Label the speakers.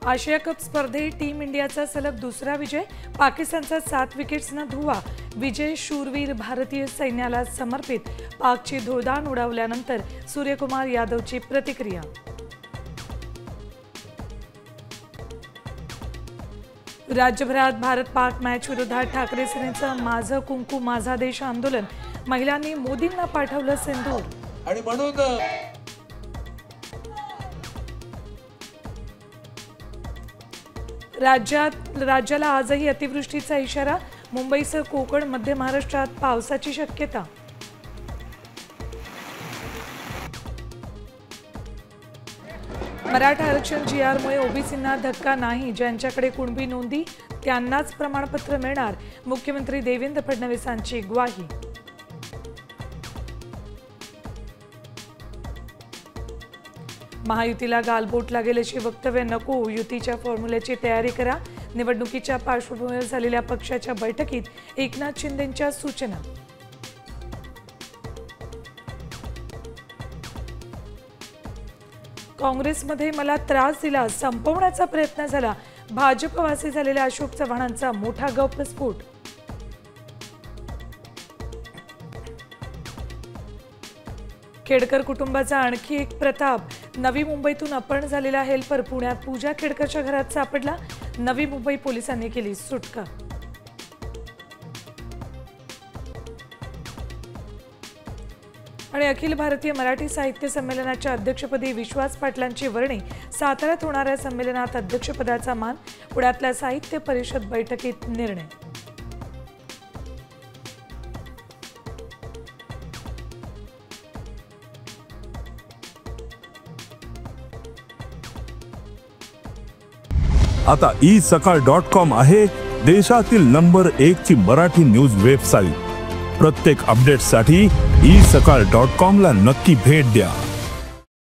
Speaker 1: आशिया cup स्पर्धेत team इंडियाचा सलग दुसरा विजय, पाकिस्तानचा 7 विकेट्सना धुव्वा। विजय शूरवीर भारतीय सैन्याला समर्पित। पाकची धुळदाण उडवल्यानंतर सूर्यकुमार यादवची प्रतिक्रिया। राज्यभरात भारत पाक मॅच विरोधात ठाकरे सेनेचं माझं कुंकू माझा देश आंदोलन। महिलांनी मोदींना पाठवलं सिंदूर।
Speaker 2: आणि म्हणून
Speaker 1: राज्याला आजही अतिवृष्टीचा इशारा। मुंबईसह कोकण मध्य महाराष्ट्रात पावसाची शक्यता। मराठा आरक्षण जीआरमुळे ओबीसींना धक्का नाही। ज्यांच्याकडे कुणबी नोंदी त्यांनाच प्रमाणपत्र मिळणार। मुख्यमंत्री देवेंद्र फडणवीसांची ग्वाही। महायुतीला गालबोट लागेल अशी वक्तव्य नको। युतीच्या फॉर्म्युल्याची तयारी करा। निवडणुकीच्या पार्श्वभूमीवर झालेल्या पक्षाच्या बैठकीत एकनाथ शिंदेंच्या सूचना। काँग्रेसमध्ये मला त्रास दिला, संपवण्याचा प्रयत्न झाला। भाजपवासी झालेल्या अशोक चव्हाणांचा मोठा गौप्यस्फोट। खेडकर कुटुंबाचा आणखी एक प्रताप। नवी मुंबईतून अपहरण झालेला हेल्पर पुण्यात पूजा खेडकरच्या घरात सापडला। नवी मुंबई पोलिसांनी केली सुटका। आणि अखिल भारतीय मराठी साहित्य संमेलनाच्या अध्यक्षपदी विश्वास पाटलांची वर्णी। साताऱ्यात होणाऱ्या संमेलनात अध्यक्षपदाचा मान। पुण्यातल्या साहित्य परिषद बैठकीत निर्णय।
Speaker 3: आता isakal.com आहे देशातील नंबर 1 ची मराठी न्यूज वेबसाईट। प्रत्येक अपडेटसाठी isakal.com ला नक्की भेट द्या।